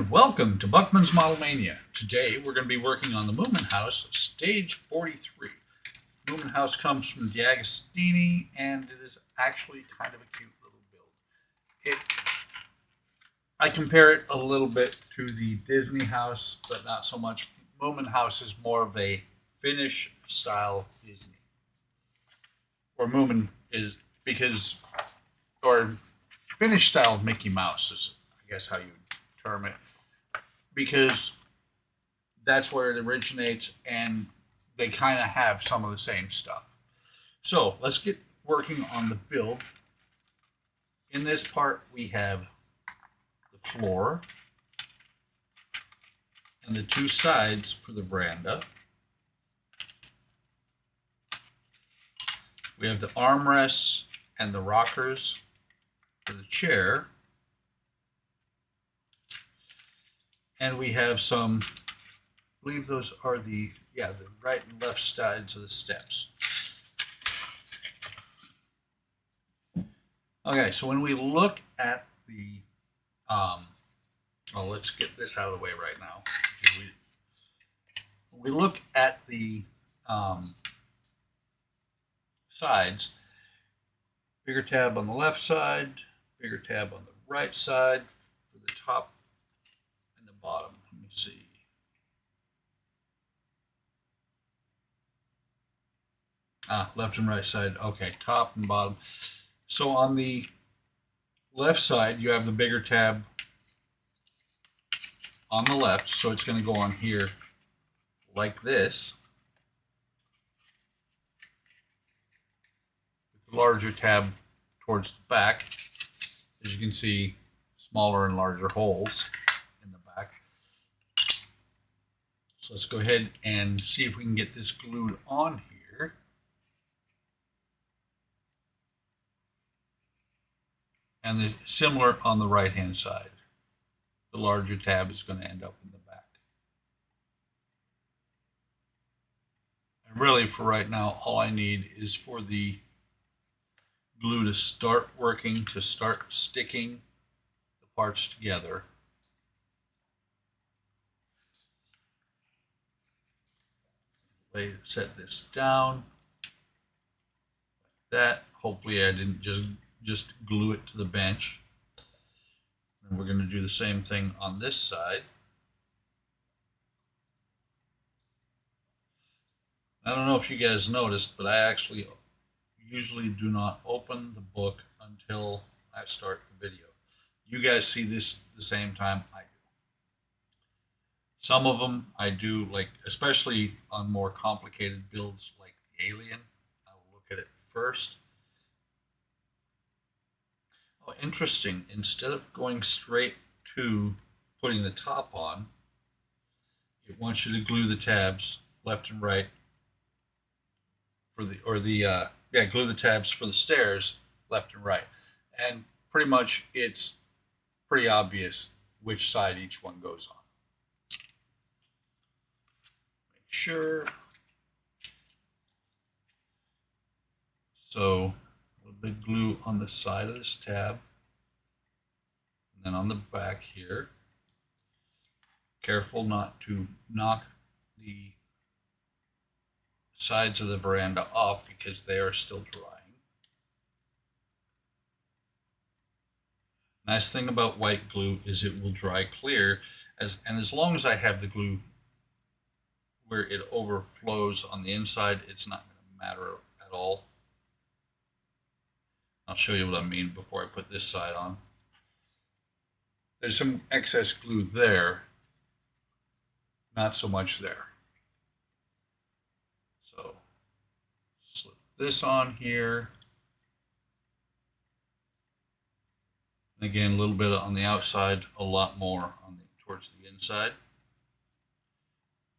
everyone, welcome to Buckman's Modelmania. Today we're going to be working on the Moomin House, stage 43. Moomin House comes from D'Agostini, and it is actually kind of a cute little build. I compare it a little bit to the Disney house, but not so much. Moomin House is more of a Finnish style Disney. Or Moomin is because, or Finnish style Mickey Mouse is, I guess, how you term it, because that's where it originates and they kind of have some of the same stuff. So let's get working on the build. In this part, we have the floor and the two sides for the veranda. We have the armrests and the rockers for the chair. And we have some, I believe those are the right and left sides of the steps. Okay, so when we look at the, let's get this out of the way right now. When we look at the sides, bigger tab on the left side, bigger tab on the right side for the top and the bottom. Let me see. Left and right side. Okay, top and bottom. So on the left side, you have the bigger tab on the left, so it's going to go on here like this. With the larger tab towards the back, as you can see, smaller and larger holes in the back. So let's go ahead and see if we can get this glued on here. And similar on the right hand side. The larger tab is going to end up in the back. And really for right now, all I need is for the glue to start working, to start sticking the parts together. Set this down like that. Hopefully I didn't just glue it to the bench. And we're going to do the same thing on this side. I don't know if you guys noticed, but I actually usually do not open the book until I start the video. You guys see this the same time I do. Some of them I do, like especially on more complicated builds like the Alien. I will look at it first. Oh, interesting. Instead of going straight to putting the top on, it wants you to glue the tabs left and right for glue the tabs for the stairs left and right. And pretty much it's pretty obvious which side each one goes on. Make sure. So a little bit of glue on the side of this tab. And then on the back here. Careful not to knock the sides of the veranda off because they are still drying. Nice thing about white glue is it will dry clear, and as long as I have the glue where it overflows on the inside, it's not going to matter at all. I'll show you what I mean before I put this side on. There's some excess glue there, not so much there. So slip this on here. And again, a little bit on the outside, a lot more on towards the inside.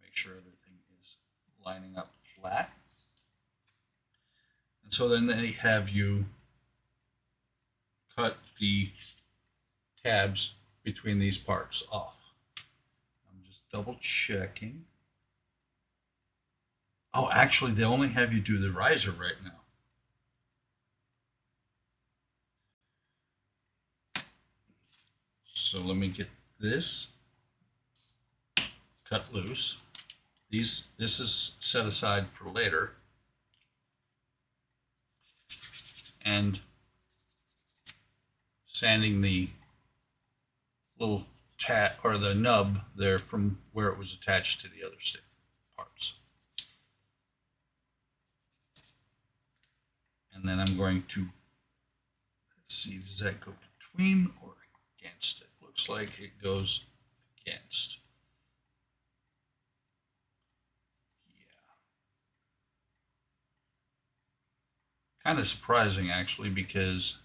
Make sure everything is lining up flat. And so then they have you cut the tabs between these parts off. I'm just double checking. Oh, actually, they only have you do the riser right now. So let me get this cut loose. This is set aside for later. And sanding the little or the nub there from where it was attached to the other parts. And then I'm going to, let's see, does that go between or against it? Looks like it goes against. Yeah. Kind of surprising actually, because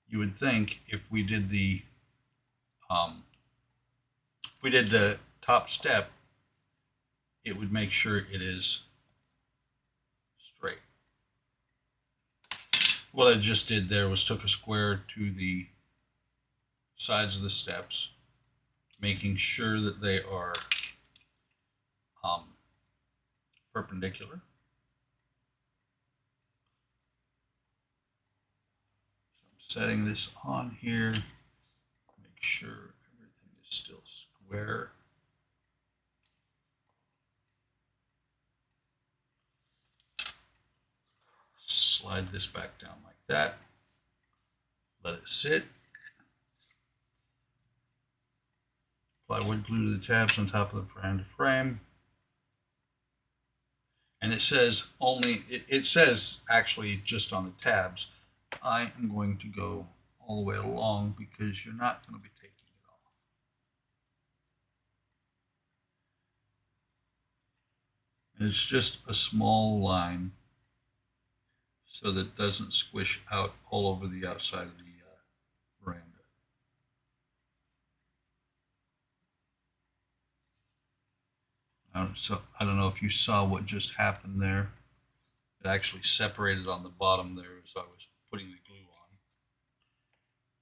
you would think if we did the top step, it would make sure it is straight. What I just did there was took a square to the sides of the steps, making sure that they are perpendicular. So I'm setting this on here, make sure everything is still square. Slide this back down like that. Let it sit. Apply wood glue to the tabs on top of the veranda frame. And it says it says actually just on the tabs. I am going to go all the way along because you're not going to be taking it off. And it's just a small line so that it doesn't squish out all over the outside of the veranda. So I don't know if you saw what just happened there. It actually separated on the bottom there as I was putting the glue on.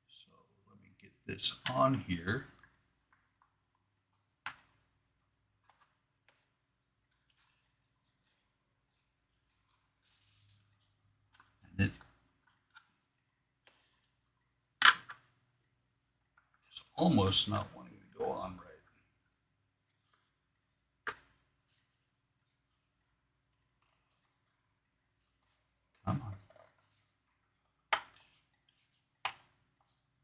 So let me get this on here. And it is almost not wanting to go on right. Come on.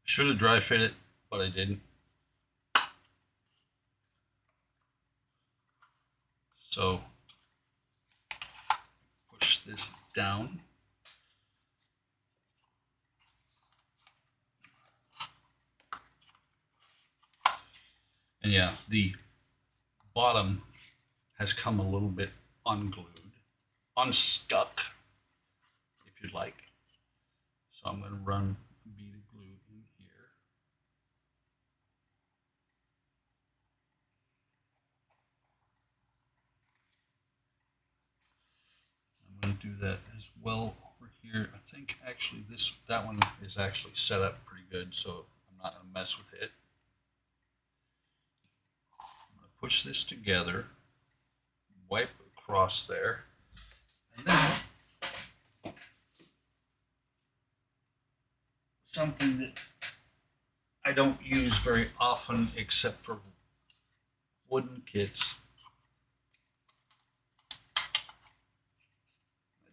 Should have dry fit it, but I didn't. So push this down. And yeah, the bottom has come a little bit unglued, unstuck, if you'd like. So I'm going to run a bead of glue in here. I'm going to do that as well over here. I think actually that one is actually set up pretty good, so I'm not going to mess with it. I'm going to push this together, wipe across there, and then something that I don't use very often except for wooden kits. I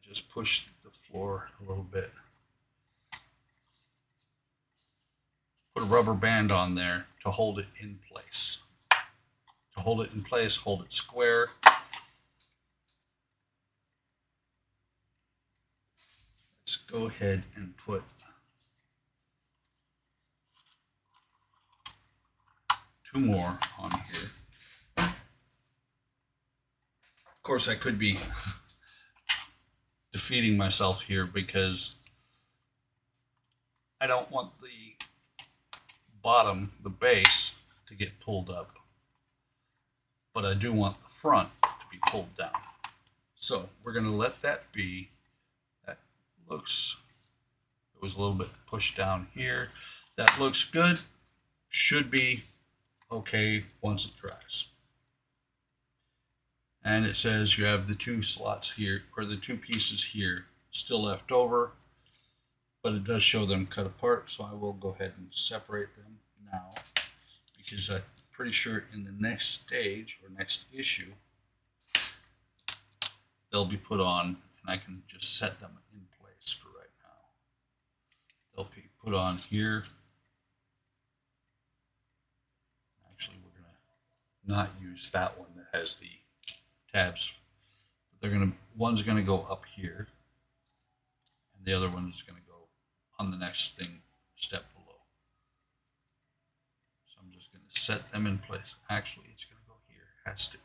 just push the floor a little bit. Put a rubber band on there to hold it in place. To hold it in place, hold it square. Let's go ahead and put two more on here. Of course, I could be defeating myself here because I don't want the bottom, the base, to get pulled up, but I do want the front to be pulled down. So we're going to let that be. That looks, it was a little bit pushed down here. That looks good. Should be okay once it dries. And it says you have the two slots here, or the two pieces here still left over, but it does show them cut apart, so I will go ahead and separate them now because pretty sure in the next stage or next issue, they'll be put on, and I can just set them in place for right now. They'll be put on here. Actually, we're going to not use that one that has the tabs. One's going to go up here, and the other one is going to go on the next step below. So I'm just going to set them in place. Actually, it's going to go here. It has to.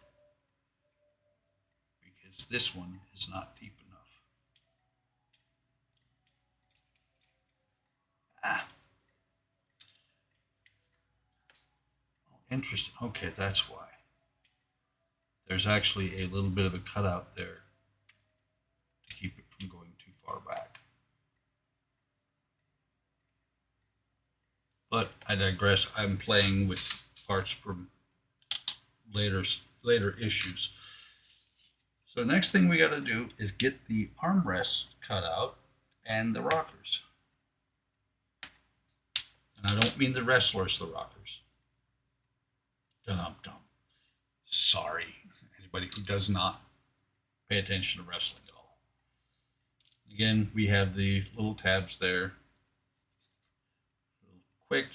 Because this one is not deep enough. Oh, interesting. Okay, that's why. There's actually a little bit of a cutout there to keep it from going too far back. But I digress. I'm playing with parts from later issues. So next thing we got to do is get the armrests cut out and the rockers. And I don't mean the wrestlers, the rockers. Dum-dum. Sorry, anybody who does not pay attention to wrestling at all. Again, we have the little tabs there. Quick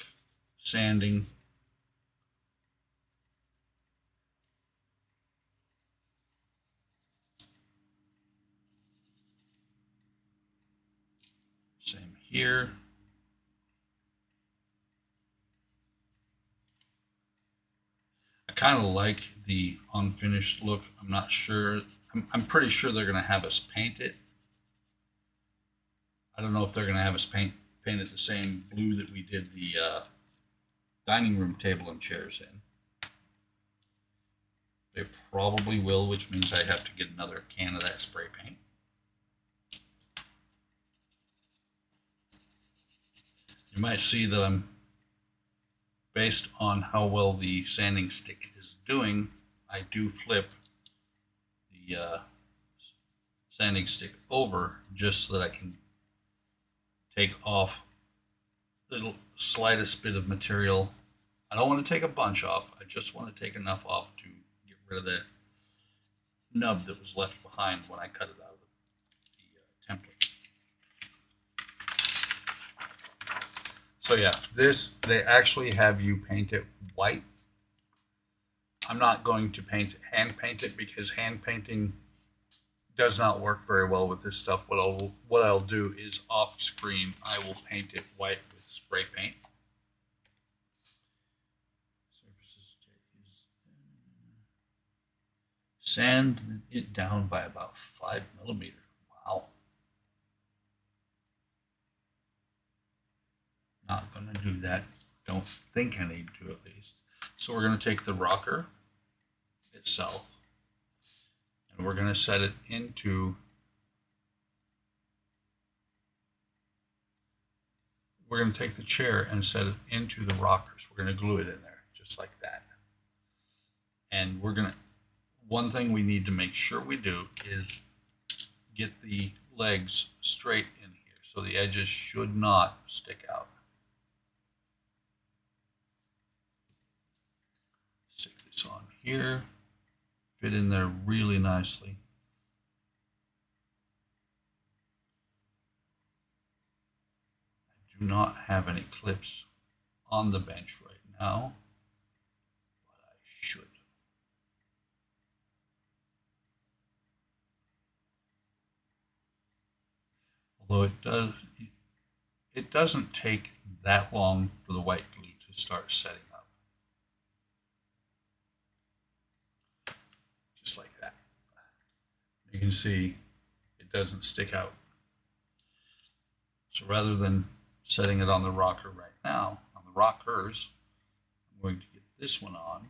sanding. Same here. I kind of like the unfinished look. I'm not sure. I'm pretty sure they're going to have us paint it. I don't know if they're going to have us paint it the same blue that we did the dining room table and chairs in. They probably will, which means I have to get another can of that spray paint. You might see that I'm, based on how well the sanding stick is doing, I do flip the sanding stick over just so that I can take off the slightest bit of material. I don't want to take a bunch off. I just want to take enough off to get rid of the nub that was left behind when I cut it out of the template. So yeah, they actually have you paint it white. I'm not going to hand paint it because hand painting does not work very well with this stuff. What I'll do is off screen, I will paint it white with spray paint. Sand it down by about 5 millimeters. Wow. Not going to do that. Don't think I need to, at least. So we're going to take the rocker itself and we're going to set it into, we're going to take the chair and set it into the rockers. We're going to glue it in there just like that. And we're going to, one thing we need to make sure we do is get the legs straight in here so the edges should not stick out. Stick this on here, fit in there really nicely. I do not have any clips on the bench right now, but I should. Although it doesn't take that long for the white glue to start setting up. Just like that. You can see it doesn't stick out. So rather than setting it on the rocker right now, on the rockers, I'm going to get this one on.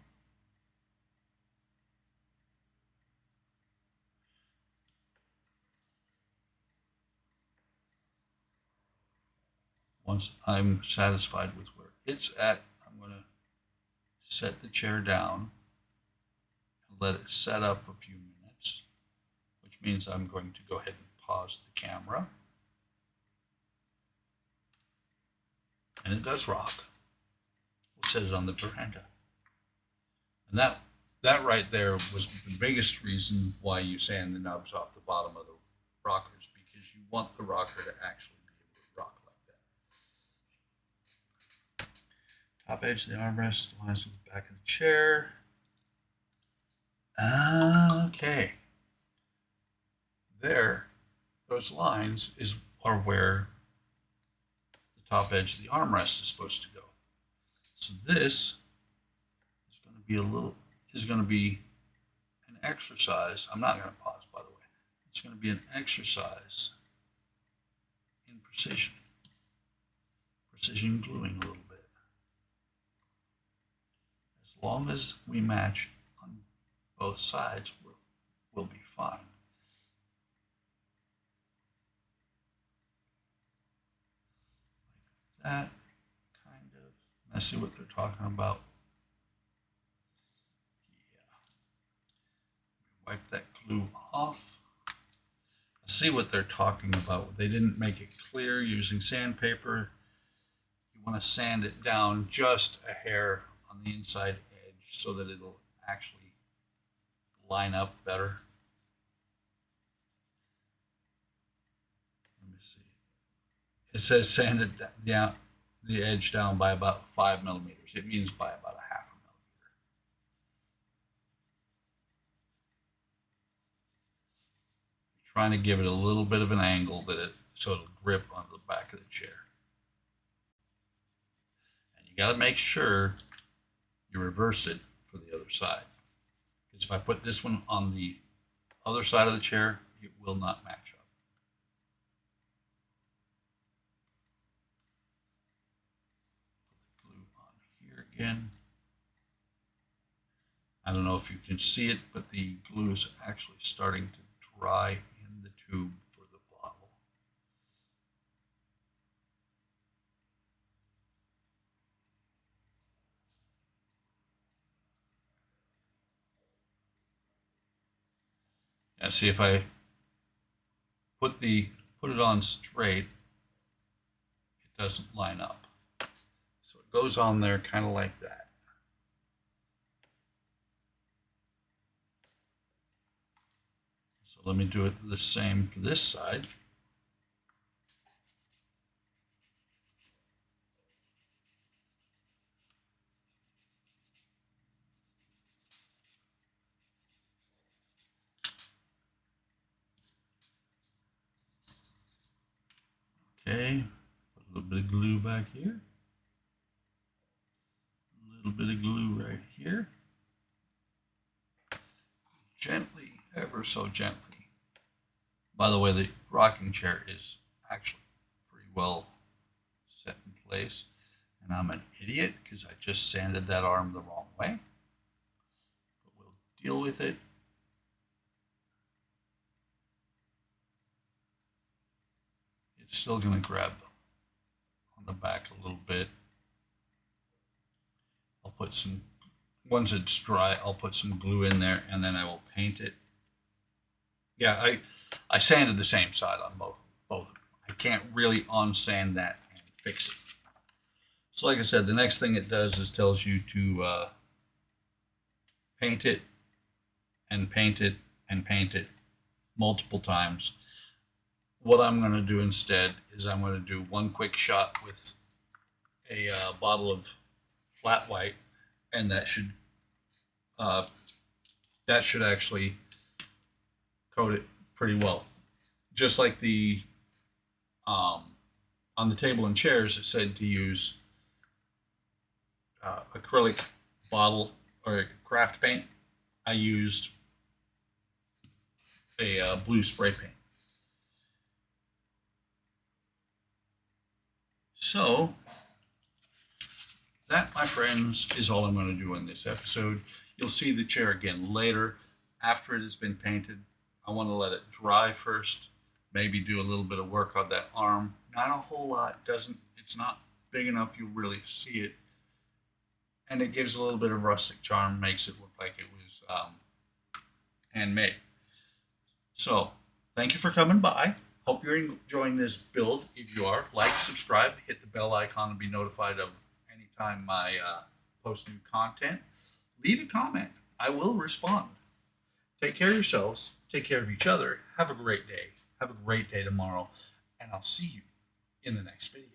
Once I'm satisfied with where it's at, I'm going to set the chair down and let it set up a few minutes, which means I'm going to go ahead and pause the camera. And it does rock. We'll set it on the veranda. And that right there was the biggest reason why you sand the nubs off the bottom of the rockers, because you want the rocker to actually be able to rock like that. Top edge of the armrest aligns with the back of the chair. Okay. There, those lines are where the top edge of the armrest is supposed to go. So this is going to be an exercise. I'm not going to pause, by the way. It's going to be an exercise in precision gluing a little bit. As long as we match on both sides, we'll be fine. Like that, kind of. I see what they're talking about. Yeah. Wipe that glue off. I see what they're talking about. They didn't make it clear using sandpaper. You want to sand it down just a hair on the inside edge so that it'll actually line up better. Let me see. It says sand it down, the edge down by about 5 millimeters. It means by about a half a millimeter. Trying to give it a little bit of an angle so it'll grip onto the back of the chair. And you got to make sure you reverse it for the other side. Because if I put this one on the other side of the chair, it will not match up. Put the glue on here again. I don't know if you can see it, but the glue is actually starting to dry in the tube for the bottle. Yeah, see, if I put it on straight, it doesn't line up. So it goes on there kind of like that. So let me do it the same for this side. Okay, put a little bit of glue back here. A little bit of glue right here. Gently, ever so gently. By the way, the rocking chair is actually pretty well set in place. And I'm an idiot because I just sanded that arm the wrong way. But we'll deal with it. It's still going to grab on the back a little bit. I'll put some, once it's dry, I'll put some glue in there and then I will paint it. Yeah, I sanded the same side on both. I can't really on-sand that and fix it. So like I said, the next thing it does is tells you to paint it and paint it and paint it multiple times. What I'm going to do instead is I'm going to do one quick shot with a bottle of flat white, and that should actually coat it pretty well. Just like the on the table and chairs, it said to use acrylic bottle or craft paint. I used a blue spray paint. So that, my friends, is all I'm going to do in this episode. You'll see the chair again later after it has been painted. I want to let it dry first, maybe do a little bit of work on that arm. Not a whole lot. It's not big enough you'll really see it. And it gives a little bit of rustic charm, makes it look like it was handmade. So, thank you for coming by. Hope you're enjoying this build. If you are, like, subscribe, hit the bell icon to be notified of anytime I post new content. leave a comment. I will respond. Take care of yourselves. Take care of each other. Have a great day. Have a great day tomorrow. And I'll see you in the next video.